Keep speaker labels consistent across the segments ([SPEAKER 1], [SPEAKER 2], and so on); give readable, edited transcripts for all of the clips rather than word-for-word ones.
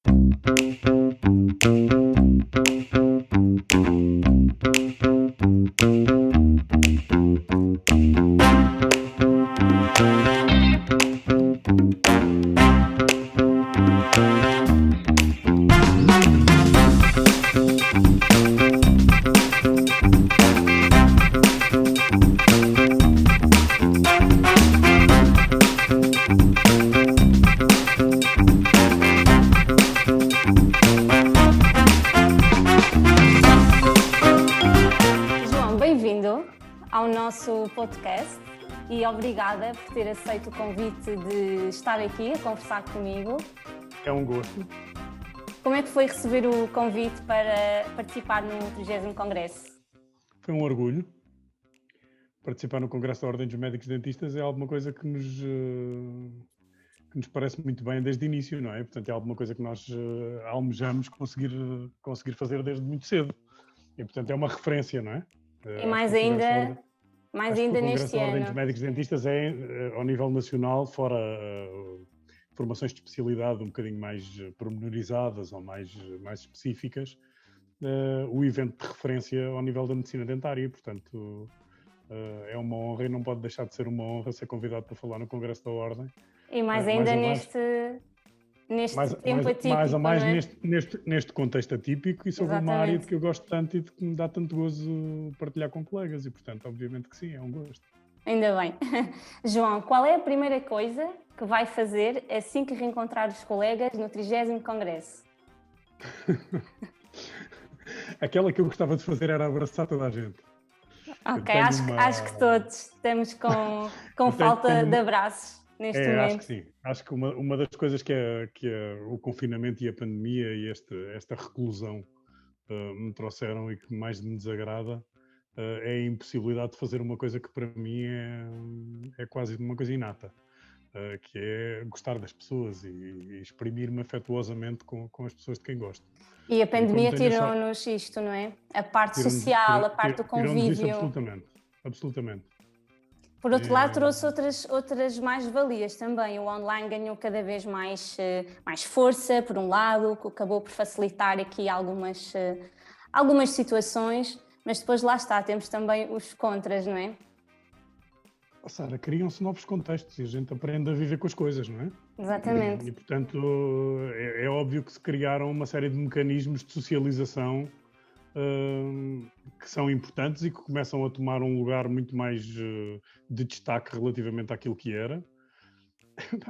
[SPEAKER 1] João, bem-vindo ao nosso podcast e obrigada por ter aceito o convite de estar aqui a conversar comigo.
[SPEAKER 2] É um gosto.
[SPEAKER 1] Como é que foi receber o convite para participar no 30º Congresso?
[SPEAKER 2] Foi um orgulho. Participar no Congresso da Ordem dos Médicos Dentistas é alguma coisa que nos parece muito bem desde o início, não é? Portanto, é alguma coisa que nós almejamos conseguir fazer desde muito cedo. E, portanto, é uma referência, não é?
[SPEAKER 1] E mais ainda
[SPEAKER 2] O Congresso
[SPEAKER 1] neste
[SPEAKER 2] da Ordem dos
[SPEAKER 1] ano.
[SPEAKER 2] Médicos Dentistas é, ao nível nacional, fora formações de especialidade um bocadinho mais pormenorizadas ou mais específicas, o evento de referência ao nível da medicina dentária. Portanto, é uma honra e não pode deixar de ser uma honra ser convidado para falar no Congresso da Ordem.
[SPEAKER 1] E mais ainda neste tempo atípico,
[SPEAKER 2] mais ou mais
[SPEAKER 1] não é?
[SPEAKER 2] neste contexto atípico e sobre uma
[SPEAKER 1] Exatamente.
[SPEAKER 2] área de que eu gosto tanto e de que me dá tanto gozo partilhar com colegas e, portanto, obviamente que sim, é um gosto.
[SPEAKER 1] Ainda bem. João, qual é a primeira coisa que vai fazer assim que reencontrar os colegas no 30º Congresso?
[SPEAKER 2] Aquela que eu gostava de fazer era abraçar toda a gente.
[SPEAKER 1] Ok, acho que todos estamos com falta de abraços neste momento.
[SPEAKER 2] Acho que sim. Acho que uma das coisas que o confinamento e a pandemia e esta reclusão me trouxeram e que mais me desagrada é a impossibilidade de fazer uma coisa que para mim é quase uma coisa inata, que é gostar das pessoas e exprimir-me afetuosamente com as pessoas de quem gosto.
[SPEAKER 1] E a pandemia tirou-nos isto, não é? A parte social, a parte do convívio.
[SPEAKER 2] Isso, absolutamente.
[SPEAKER 1] Por outro lado, trouxe outras mais-valias também. O online ganhou cada vez mais força, por um lado, que acabou por facilitar aqui algumas situações, mas depois lá está, temos também os contras, não é?
[SPEAKER 2] Sara, criam-se novos contextos e a gente aprende a viver com as coisas, não é?
[SPEAKER 1] Exatamente.
[SPEAKER 2] E portanto, é óbvio que se criaram uma série de mecanismos de socialização que são importantes e que começam a tomar um lugar muito mais de destaque relativamente àquilo que era,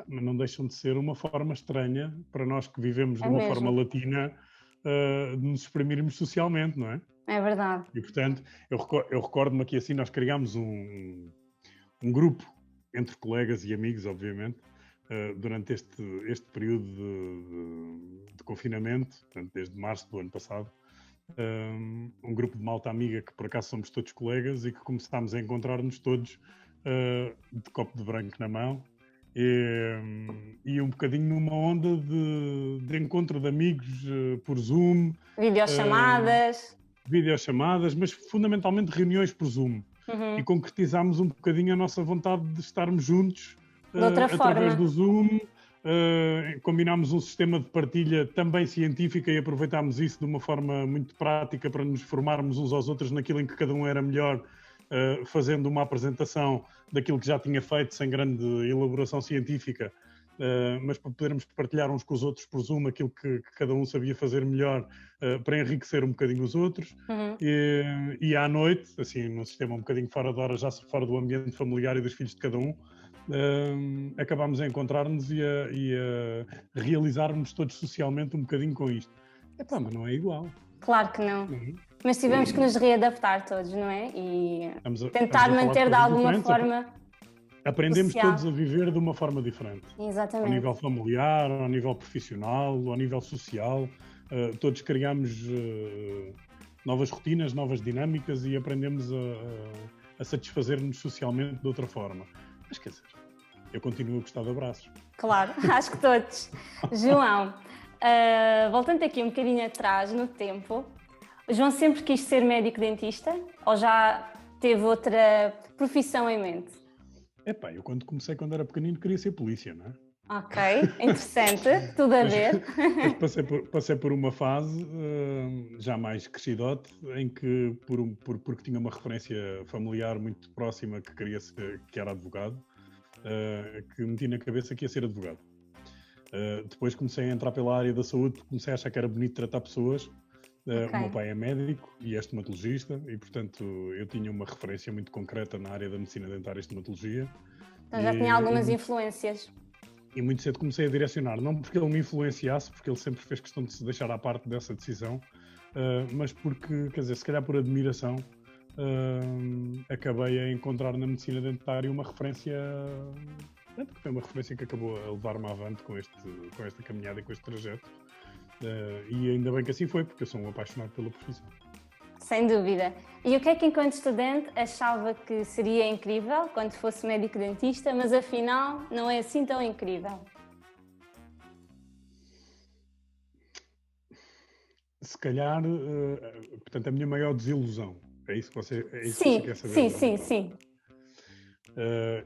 [SPEAKER 2] mas não deixam de ser uma forma estranha para nós que vivemos de uma forma latina de nos exprimirmos socialmente, não é?
[SPEAKER 1] É verdade.
[SPEAKER 2] E portanto, eu recordo-me que assim nós criámos um grupo entre colegas e amigos, obviamente, durante este período de confinamento, portanto, desde março do ano passado, um grupo de malta amiga que por acaso somos todos colegas e que começámos a encontrar-nos todos de copo de branco na mão e um bocadinho numa onda de encontro de amigos por Zoom. Videochamadas, mas fundamentalmente reuniões por Zoom.
[SPEAKER 1] Uhum.
[SPEAKER 2] E concretizámos um bocadinho a nossa vontade de estarmos juntos
[SPEAKER 1] através
[SPEAKER 2] do Zoom. Combinámos um sistema de partilha também científica e aproveitámos isso de uma forma muito prática para nos formarmos uns aos outros naquilo em que cada um era melhor, fazendo uma apresentação daquilo que já tinha feito sem grande elaboração científica, mas para podermos partilhar uns com os outros por Zoom aquilo que cada um sabia fazer melhor para enriquecer um bocadinho os outros.
[SPEAKER 1] Uhum.
[SPEAKER 2] E à noite, assim, num sistema um bocadinho fora de hora, já fora do ambiente familiar e dos filhos de cada um, acabámos a encontrar-nos e a realizarmos todos socialmente um bocadinho com isto. Mas não é igual.
[SPEAKER 1] Claro que não. Mas tivemos que nos readaptar todos, não é? E tentar manter de alguma forma.
[SPEAKER 2] Aprendemos
[SPEAKER 1] social.
[SPEAKER 2] todos a viver de uma forma diferente.
[SPEAKER 1] Exatamente.
[SPEAKER 2] Ao nível familiar, ao nível profissional, ao nível social. Todos criámos novas rotinas, novas dinâmicas e aprendemos a satisfazer-nos socialmente de outra forma. Mas quer dizer, eu continuo a gostar de abraços.
[SPEAKER 1] Claro, acho que todos. João, voltando aqui um bocadinho atrás no tempo, o João sempre quis ser médico dentista ou já teve outra profissão em mente?
[SPEAKER 2] Eu quando era pequenino queria ser polícia, não é?
[SPEAKER 1] Ok, interessante, tudo a ver.
[SPEAKER 2] Mas passei por uma fase, já mais crescidote, em que, porque tinha uma referência familiar muito próxima que queria ser, que era advogado, que meti na cabeça que ia ser advogado. Depois comecei a entrar pela área da saúde, comecei a achar que era bonito tratar pessoas. O meu pai é médico e é estomatologista e, portanto, eu tinha uma referência muito concreta na área da medicina dentária e estomatologia.
[SPEAKER 1] Então já tinha algumas influências.
[SPEAKER 2] E muito cedo comecei a direcionar, não porque ele me influenciasse, porque ele sempre fez questão de se deixar à parte dessa decisão, mas porque, quer dizer, se calhar por admiração, acabei a encontrar na medicina dentária uma referência, que foi uma referência que acabou a levar-me avante com esta caminhada e com este trajeto. E ainda bem que assim foi, porque eu sou um apaixonado pela profissão.
[SPEAKER 1] Sem dúvida. E o que é que, enquanto estudante, achava que seria incrível quando fosse médico dentista, mas afinal não é assim tão incrível?
[SPEAKER 2] Se calhar, portanto, a minha maior desilusão, é isso que você quer saber?
[SPEAKER 1] Sim.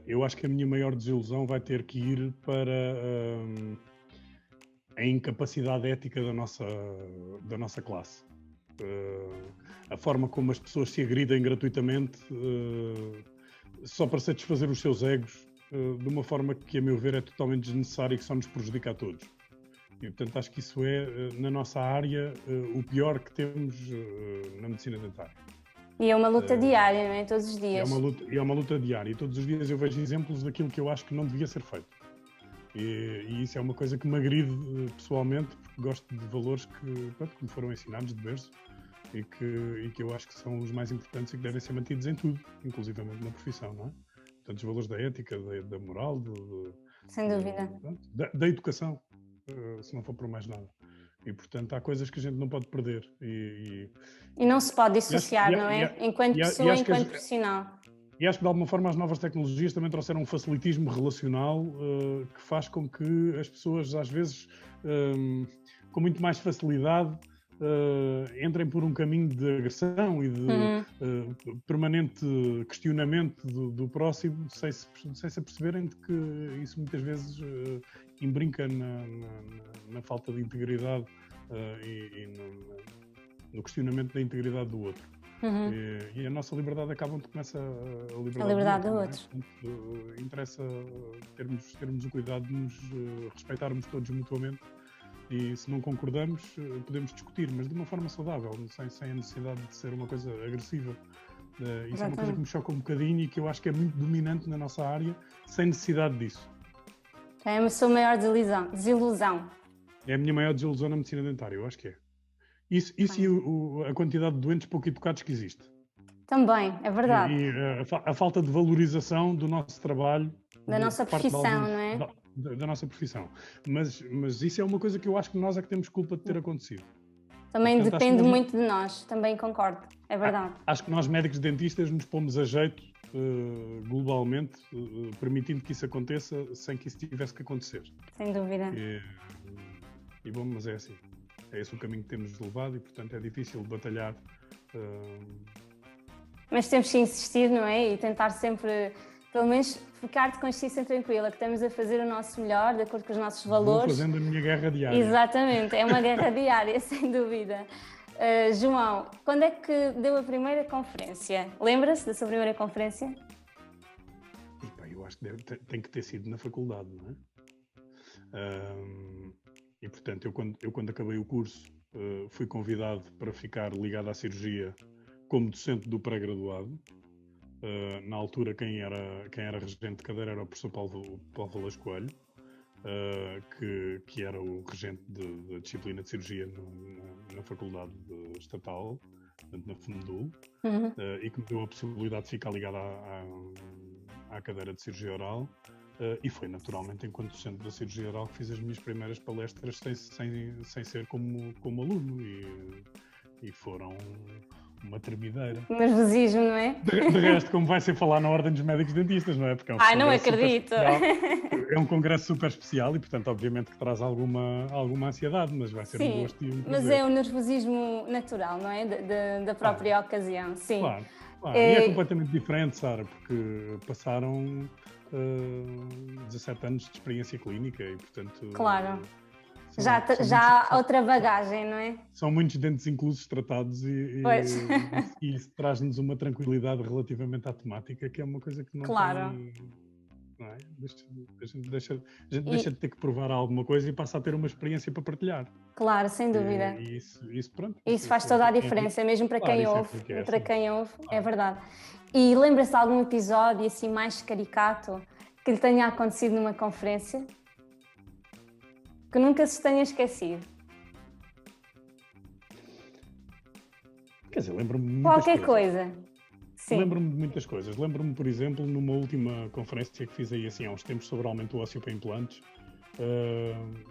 [SPEAKER 2] Eu acho que a minha maior desilusão vai ter que ir para a incapacidade ética da nossa classe. A forma como as pessoas se agridem gratuitamente só para satisfazer os seus egos, de uma forma que, a meu ver, é totalmente desnecessária e que só nos prejudica a todos. E, portanto, acho que isso é, na nossa área, o pior que temos na medicina dentária.
[SPEAKER 1] E é uma luta diária, não é? Todos os dias.
[SPEAKER 2] É uma luta diária. E todos os dias eu vejo exemplos daquilo que eu acho que não devia ser feito. E isso é uma coisa que me agride pessoalmente, porque gosto de valores que me foram ensinados de berço e que eu acho que são os mais importantes e que devem ser mantidos em tudo, inclusivamente na profissão, não é? Portanto, os valores da ética, da moral,
[SPEAKER 1] sem dúvida,
[SPEAKER 2] da educação, se não for por mais nada. E, portanto, há coisas que a gente não pode perder. E
[SPEAKER 1] não se pode dissociar, não é? Enquanto pessoa, enquanto profissional.
[SPEAKER 2] E acho que, de alguma forma, as novas tecnologias também trouxeram um facilitismo relacional que faz com que as pessoas, às vezes, com muito mais facilidade, entrem por um caminho de agressão e de permanente questionamento do próximo, sem se aperceberem de que isso muitas vezes imbrinca na falta de integridade e no questionamento da integridade do outro. E a nossa liberdade acaba onde começa a liberdade do outro. Portanto, interessa termos o cuidado de nos respeitarmos todos mutuamente. E se não concordamos, podemos discutir, mas de uma forma saudável, sem a necessidade de ser uma coisa agressiva. Isso é uma coisa que me choca um bocadinho e que eu acho que é muito dominante na nossa área, sem necessidade disso.
[SPEAKER 1] É a sua maior desilusão.
[SPEAKER 2] É a minha maior desilusão na medicina dentária, eu acho que é. Isso e a quantidade de doentes pouco educados que existe.
[SPEAKER 1] Também, é verdade.
[SPEAKER 2] E a falta de valorização do nosso trabalho.
[SPEAKER 1] Da nossa profissão, não é?
[SPEAKER 2] Da nossa profissão. Mas isso é uma coisa que eu acho que nós é que temos culpa de ter acontecido.
[SPEAKER 1] Também portanto, depende muito de nós, também concordo, é verdade.
[SPEAKER 2] Acho que nós, médicos dentistas, nos pomos a jeito globalmente, permitindo que isso aconteça sem que isso tivesse que acontecer.
[SPEAKER 1] Sem dúvida.
[SPEAKER 2] E bom, mas é assim. É esse o caminho que temos levado e, portanto, é difícil batalhar.
[SPEAKER 1] Mas temos que insistir, não é? E tentar sempre, pelo menos, ficar de consciência tranquila, que estamos a fazer o nosso melhor, de acordo com os nossos valores.
[SPEAKER 2] Vou fazendo a minha guerra diária.
[SPEAKER 1] Exatamente, é uma guerra diária, sem dúvida. João, quando é que deu a primeira conferência? Lembra-se da sua primeira conferência?
[SPEAKER 2] Eu acho que tem que ter sido na faculdade, não é? E, portanto, eu quando acabei o curso, fui convidado para ficar ligado à cirurgia como docente do pré-graduado. Na altura, quem era regente de cadeira era o professor Paulo Valeixo Coelho, que era o regente da disciplina de cirurgia na Faculdade Estatal, na FUNDUL, e que me deu a possibilidade de ficar ligado à cadeira de cirurgia oral. E foi naturalmente enquanto docente da cirurgia oral que fiz as minhas primeiras palestras sem ser como aluno e foram uma tremideira.
[SPEAKER 1] Um nervosismo, não é?
[SPEAKER 2] De resto, como vai ser falar na Ordem dos Médicos Dentistas, não é? Porque
[SPEAKER 1] não acredito!
[SPEAKER 2] É um congresso super especial e, portanto, obviamente que traz alguma ansiedade, mas vai ser um gosto e um prazer.
[SPEAKER 1] Mas é um nervosismo natural, não é? Da própria ocasião, sim.
[SPEAKER 2] Claro. E é completamente diferente, Sara, porque passaram 17 anos de experiência clínica e, portanto...
[SPEAKER 1] Claro. Já há outra bagagem, não é?
[SPEAKER 2] São muitos dentes inclusos tratados
[SPEAKER 1] Pois.
[SPEAKER 2] e isso traz-nos uma tranquilidade relativamente à temática, que é uma coisa que não
[SPEAKER 1] Claro.
[SPEAKER 2] tem... Não é? A gente deixa de ter que provar alguma coisa e passa a ter uma experiência para partilhar.
[SPEAKER 1] Claro, sem dúvida.
[SPEAKER 2] E isso, pronto.
[SPEAKER 1] Isso faz toda a diferença, mesmo para
[SPEAKER 2] Claro,
[SPEAKER 1] quem
[SPEAKER 2] isso
[SPEAKER 1] ouve.
[SPEAKER 2] enriquece.
[SPEAKER 1] Para quem ouve,
[SPEAKER 2] Claro.
[SPEAKER 1] é verdade. E lembra-se de algum episódio assim mais caricato que lhe tenha acontecido numa conferência? Que nunca se tenha esquecido?
[SPEAKER 2] Quer dizer, lembro-me de muitas
[SPEAKER 1] Qualquer
[SPEAKER 2] coisas.
[SPEAKER 1] coisa. Sim.
[SPEAKER 2] Lembro-me de muitas coisas. Lembro-me, por exemplo, numa última conferência que fiz aí assim há uns tempos sobre aumento do ósseo para implantes,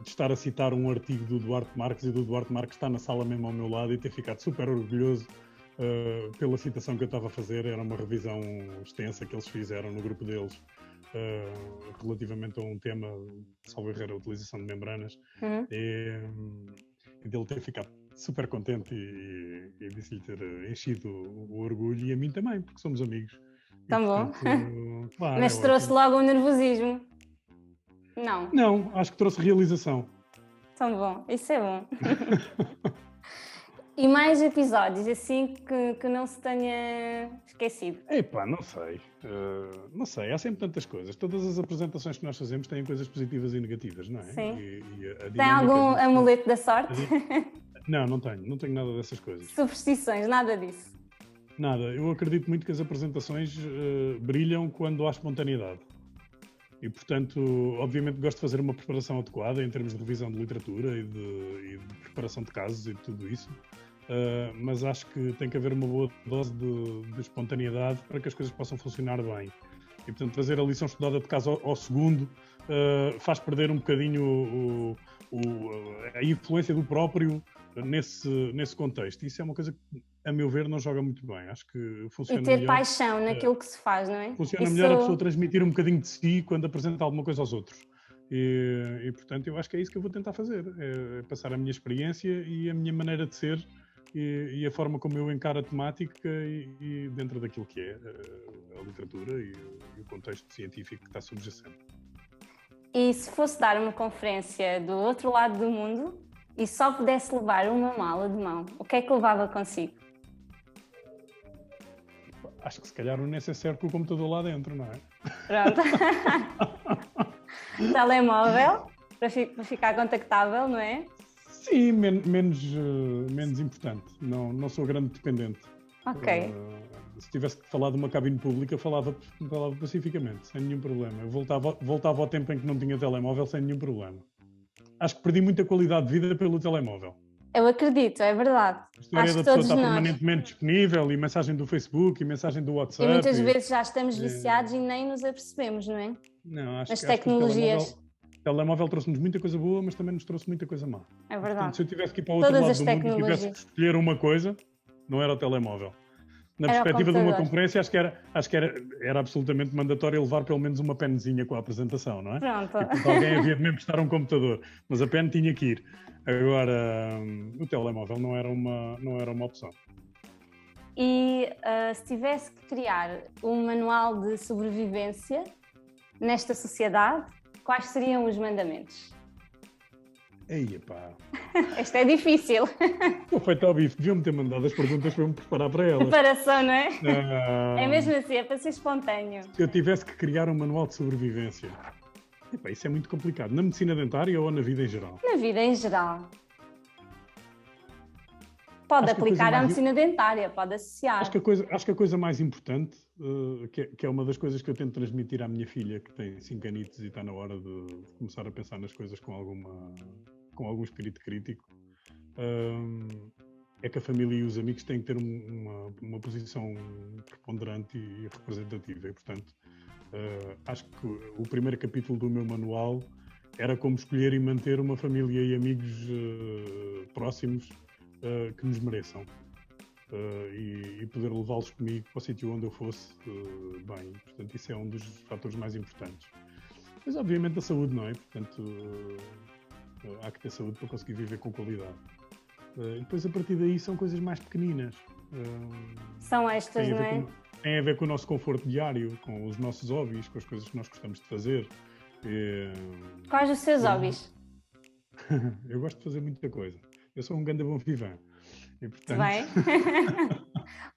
[SPEAKER 2] de estar a citar um artigo do Duarte Marques e do Duarte Marques estar na sala mesmo ao meu lado e ter ficado super orgulhoso pela citação que eu estava a fazer. Era uma revisão extensa que eles fizeram no grupo deles relativamente a um tema, salvo erro, a utilização de membranas, e dele ter ficado super contente e disse-lhe ter enchido o orgulho, e a mim também, porque somos amigos.
[SPEAKER 1] Tão bom.
[SPEAKER 2] Claro,
[SPEAKER 1] Mas trouxe logo um nervosismo? Não.
[SPEAKER 2] Não, acho que trouxe realização.
[SPEAKER 1] Tão bom, isso é bom. E mais episódios assim que não se tenha esquecido?
[SPEAKER 2] Epá, não sei. Não sei, há sempre tantas coisas. Todas as apresentações que nós fazemos têm coisas positivas e negativas, não é?
[SPEAKER 1] Sim.
[SPEAKER 2] Tem
[SPEAKER 1] algum amuleto da sorte?
[SPEAKER 2] Não tenho nada dessas coisas.
[SPEAKER 1] Superstições, nada disso?
[SPEAKER 2] Nada, eu acredito muito que as apresentações brilham quando há espontaneidade. E, portanto, obviamente gosto de fazer uma preparação adequada em termos de revisão de literatura e de preparação de casos e de tudo isso. Mas acho que tem que haver uma boa dose de espontaneidade para que as coisas possam funcionar bem. E, portanto, trazer a lição estudada de caso ao segundo faz perder um bocadinho a influência do próprio nesse contexto. Isso é uma coisa que, a meu ver, não joga muito bem. Acho que funciona melhor.
[SPEAKER 1] E ter paixão naquilo que se faz, não é?
[SPEAKER 2] Funciona melhor a pessoa transmitir um bocadinho de si quando apresenta alguma coisa aos outros. E, portanto, eu acho que é isso que eu vou tentar fazer. É passar a minha experiência e a minha maneira de ser e a forma como eu encaro a temática e dentro daquilo que é a literatura e o contexto científico que está subjacente.
[SPEAKER 1] E se fosse dar uma conferência do outro lado do mundo e só pudesse levar uma mala de mão, o que é que levava consigo?
[SPEAKER 2] Acho que se calhar um necessaire com o computador lá dentro, não é?
[SPEAKER 1] Pronto. Telemóvel, para ficar contactável, não é?
[SPEAKER 2] Sim, menos importante. Não sou grande dependente.
[SPEAKER 1] Ok.
[SPEAKER 2] Se tivesse que falar de uma cabine pública, falava pacificamente, sem nenhum problema. Eu voltava ao tempo em que não tinha telemóvel sem nenhum problema. Acho que perdi muita qualidade de vida pelo telemóvel.
[SPEAKER 1] Eu acredito, é verdade.
[SPEAKER 2] A história da pessoa estar permanentemente disponível, e mensagem do Facebook, e mensagem do WhatsApp.
[SPEAKER 1] E muitas vezes já estamos viciados e nem nos apercebemos, não é?
[SPEAKER 2] Não, acho
[SPEAKER 1] As
[SPEAKER 2] que
[SPEAKER 1] tecnologias.
[SPEAKER 2] o telemóvel trouxe-nos muita coisa boa, mas também nos trouxe muita coisa má.
[SPEAKER 1] É verdade.
[SPEAKER 2] Portanto, se eu tivesse que ir para o outro lado do mundo e tivesse que escolher uma coisa, não era o telemóvel. Na perspectiva de uma conferência, acho que era absolutamente mandatório levar pelo menos uma penzinha com a apresentação, não é?
[SPEAKER 1] Pronto.
[SPEAKER 2] E portanto, alguém havia de mesmo estar um computador, mas a pen tinha que ir. Agora, o telemóvel não era uma opção.
[SPEAKER 1] E se tivesse que criar um manual de sobrevivência nesta sociedade, quais seriam os mandamentos?
[SPEAKER 2] Eia pá.
[SPEAKER 1] Este é difícil.
[SPEAKER 2] Estou feito ao bife. Deviam-me ter mandado as perguntas para eu me preparar para elas.
[SPEAKER 1] Preparação, não é? É mesmo assim, é para ser espontâneo.
[SPEAKER 2] Se eu tivesse que criar um manual de sobrevivência, epá, isso é muito complicado. Na medicina dentária ou na vida em geral?
[SPEAKER 1] Na vida em geral. Pode aplicar à medicina dentária, pode associar.
[SPEAKER 2] Acho que a coisa mais importante, que é uma das coisas que eu tento transmitir à minha filha, que tem 5 anitos e está na hora de começar a pensar nas coisas com algum espírito crítico, é que a família e os amigos têm que ter uma posição preponderante e representativa. E, portanto, acho que o primeiro capítulo do meu manual era como escolher e manter uma família e amigos próximos que nos mereçam e poder levá-los comigo para o sítio onde eu fosse bem. Portanto, isso é um dos fatores mais importantes. Mas, obviamente, a saúde, não é? Portanto, há que ter saúde para conseguir viver com qualidade. E depois, a partir daí, são coisas mais pequeninas.
[SPEAKER 1] São estas, não é?
[SPEAKER 2] Tem a ver com o nosso conforto diário, com os nossos hobbies, com as coisas que nós gostamos de fazer.
[SPEAKER 1] Quais os seus hobbies?
[SPEAKER 2] Eu gosto de fazer muita coisa. Eu sou um grande bom vivant. E, portanto...
[SPEAKER 1] Bem.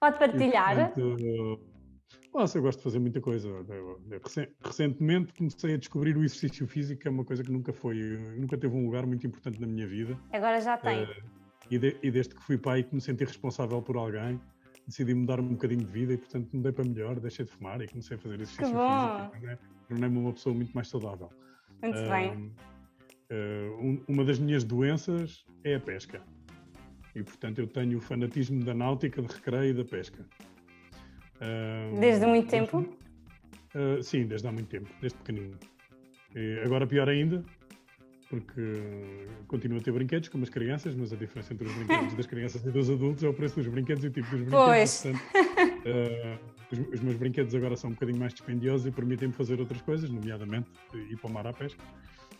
[SPEAKER 1] Pode partilhar.
[SPEAKER 2] Eu gosto de fazer muita coisa. Recentemente comecei a descobrir o exercício físico, que é uma coisa que nunca teve um lugar muito importante na minha vida.
[SPEAKER 1] Agora já tem.
[SPEAKER 2] E desde que fui pai e que me senti responsável por alguém, decidi mudar um bocadinho de vida e, portanto, mudei para melhor, deixei de fumar e comecei a fazer exercício físico. Tornei-me uma pessoa muito mais saudável.
[SPEAKER 1] Muito bem.
[SPEAKER 2] Uma das minhas doenças é a pesca. E, portanto, eu tenho o fanatismo da náutica, de recreio e da pesca.
[SPEAKER 1] Desde muito tempo?
[SPEAKER 2] Sim, desde há muito tempo, desde pequenino. Agora pior ainda, porque continuo a ter brinquedos como as crianças, mas a diferença entre os brinquedos das crianças e dos adultos é o preço dos brinquedos e o tipo dos brinquedos.
[SPEAKER 1] Pois.
[SPEAKER 2] Portanto, os meus brinquedos agora são um bocadinho mais dispendiosos e permitem-me fazer outras coisas, nomeadamente ir para o mar à pesca.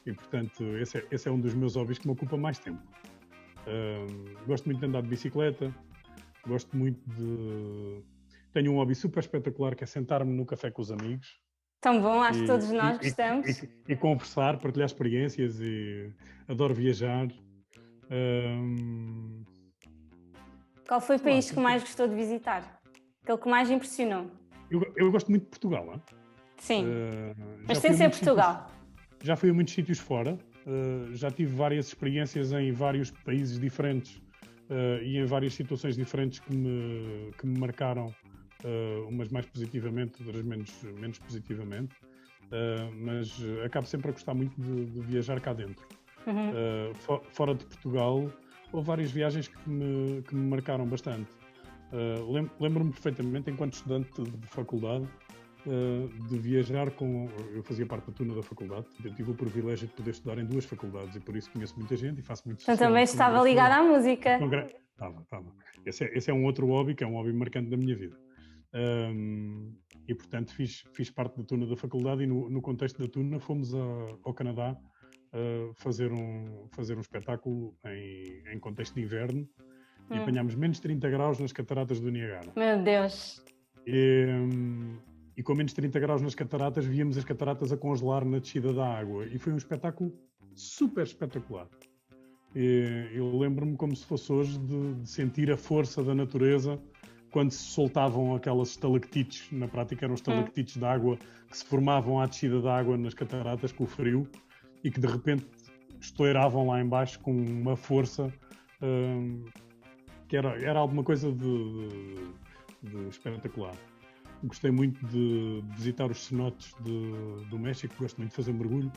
[SPEAKER 2] E, portanto, esse é um dos meus hobbies que me ocupa mais tempo. Gosto muito de andar de bicicleta, gosto muito de... Tenho um hobby super espetacular que é sentar-me no café com os amigos.
[SPEAKER 1] Tão bom, acho que todos nós gostamos.
[SPEAKER 2] E conversar, partilhar experiências e adoro viajar.
[SPEAKER 1] Qual foi o país que mais gostou de visitar? Aquele que mais impressionou?
[SPEAKER 2] Eu gosto muito de Portugal. Hein?
[SPEAKER 1] Sim, mas sem ser Portugal.
[SPEAKER 2] Já fui a muitos sítios fora. Já tive várias experiências em vários países diferentes e em várias situações diferentes que me marcaram. Umas mais positivamente, outras menos positivamente, mas acabo sempre a gostar muito de viajar cá dentro. Fora de Portugal, houve várias viagens que me marcaram bastante. Lembro-me perfeitamente, enquanto estudante de faculdade, de viajar com... Eu fazia parte da turma da faculdade, eu tive o privilégio de poder estudar em 2 faculdades e por isso conheço muita gente e faço muito...
[SPEAKER 1] Então também estava ligado à música.
[SPEAKER 2] Estava. Esse é um outro hobby, que é um hobby marcante da minha vida. E, portanto, fiz parte da turma da faculdade e no contexto da turma fomos ao Canadá fazer um espetáculo em contexto de inverno e apanhámos menos 30 graus nas cataratas do Niagara.
[SPEAKER 1] Meu Deus!
[SPEAKER 2] E com menos 30 graus nas cataratas víamos as cataratas a congelar na descida da água e foi um espetáculo super espetacular. Eu lembro-me como se fosse hoje de sentir a força da natureza quando se soltavam aquelas estalactites, na prática eram estalactites de água que se formavam à descida da água nas cataratas com o frio e que de repente estouravam lá em baixo com uma força que era alguma coisa de espetacular. Gostei muito de visitar os cenotes do México, gosto muito de fazer mergulho.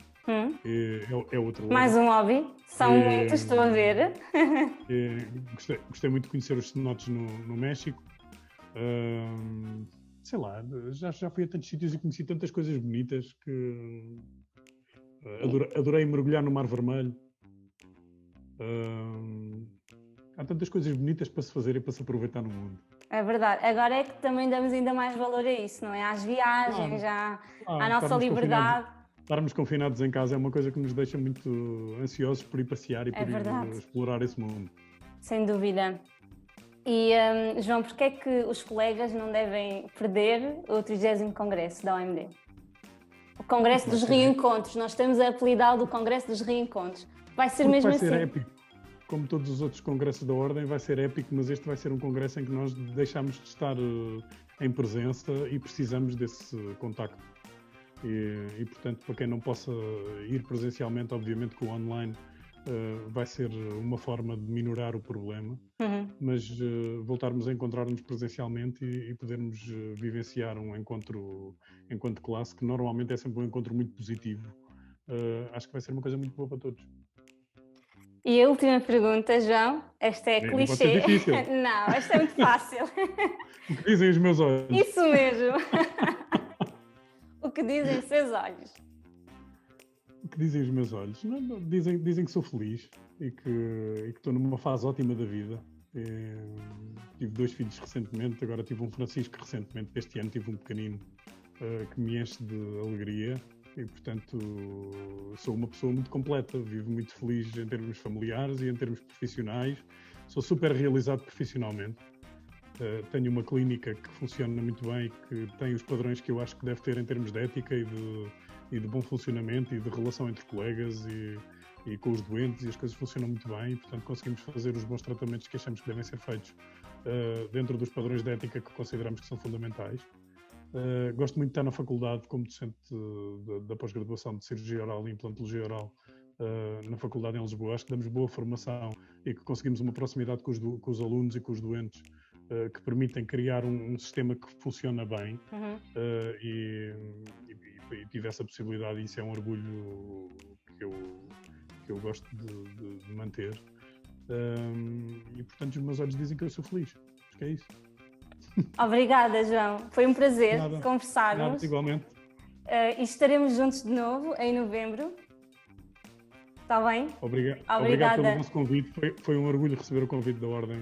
[SPEAKER 2] É outro lado.
[SPEAKER 1] Mais um hobby, são muitos, estou a ver.
[SPEAKER 2] Gostei muito de conhecer os cenotes no México. Sei lá, já fui a tantos sítios e conheci tantas coisas bonitas que adorei mergulhar no Mar Vermelho. Há tantas coisas bonitas para se fazer e para se aproveitar no mundo.
[SPEAKER 1] É verdade, agora é que também damos ainda mais valor a isso, não é? Às viagens, à nossa liberdade.
[SPEAKER 2] Estarmos confinados em casa é uma coisa que nos deixa muito ansiosos por ir passear e por ir explorar esse mundo.
[SPEAKER 1] Sem dúvida. E, João, porquê é que os colegas não devem perder o 30º Congresso da OMD? O Congresso dos Reencontros, nós estamos a apelidá-lo do Congresso dos Reencontros. Vai ser mesmo assim?
[SPEAKER 2] Vai ser épico. Como todos os outros congressos da Ordem, vai ser épico, mas este vai ser um congresso em que nós deixamos de estar em presença e precisamos desse contacto. E, portanto, para quem não possa ir presencialmente, obviamente que o online vai ser uma forma de minorar o problema, mas voltarmos a encontrar-nos presencialmente e podermos vivenciar um encontro enquanto classe, que normalmente é sempre um encontro muito positivo. Acho que vai ser uma coisa muito boa para todos.
[SPEAKER 1] E a última pergunta, João, esta é clichê.
[SPEAKER 2] Pode ser difícil.
[SPEAKER 1] Não, esta é muito fácil.
[SPEAKER 2] O que dizem os meus olhos?
[SPEAKER 1] Isso mesmo. O que dizem os seus olhos?
[SPEAKER 2] O que dizem os meus olhos? Dizem que sou feliz e que estou numa fase ótima da vida. Tive 2 filhos recentemente, agora tive um Francisco recentemente, este ano tive um pequenino que me enche de alegria e, portanto, sou uma pessoa muito completa, vivo muito feliz em termos familiares e em termos profissionais, sou super realizado profissionalmente tenho uma clínica que funciona muito bem, que tem os padrões que eu acho que deve ter em termos de ética e de bom funcionamento e de relação entre colegas e com os doentes, e as coisas funcionam muito bem, e portanto conseguimos fazer os bons tratamentos que achamos que devem ser feitos dentro dos padrões de ética que consideramos que são fundamentais. Gosto muito de estar na faculdade como docente da pós-graduação de Cirurgia Oral e Implantologia Oral na faculdade em Lisboa. Acho que damos boa formação e que conseguimos uma proximidade com os alunos e com os doentes que permitem criar um sistema que funciona bem. E tive essa possibilidade, e isso é um orgulho que eu gosto de manter. E portanto os meus olhos dizem que eu sou feliz. Acho que é isso.
[SPEAKER 1] Obrigada, João. Foi um prazer conversarmos.
[SPEAKER 2] Nada, igualmente.
[SPEAKER 1] E estaremos juntos de novo em novembro. Está bem?
[SPEAKER 2] Obrigado pelo vosso convite. Foi um orgulho receber o convite da Ordem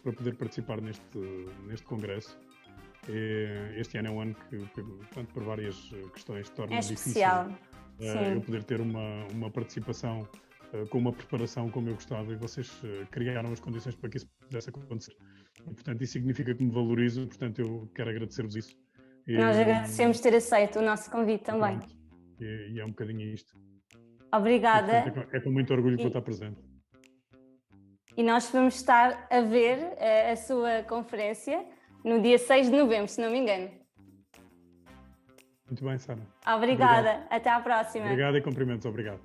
[SPEAKER 2] para poder participar neste congresso. Este ano é um ano que, portanto, por várias questões, torna difícil eu poder ter uma participação com uma preparação como eu gostava, e vocês criaram as condições para que isso pudesse acontecer. E, portanto, isso significa que me valorizo, portanto, eu quero agradecer-vos isso.
[SPEAKER 1] Nós agradecemos ter aceito o nosso convite também.
[SPEAKER 2] E é um bocadinho isto.
[SPEAKER 1] Obrigada.
[SPEAKER 2] E, portanto, é com muito orgulho que vou estar presente.
[SPEAKER 1] E nós vamos estar a ver a sua conferência no dia 6 de novembro, se não me engano.
[SPEAKER 2] Muito bem, Sara.
[SPEAKER 1] Obrigada.
[SPEAKER 2] Obrigado.
[SPEAKER 1] Até à próxima.
[SPEAKER 2] Obrigado e cumprimentos. Obrigado.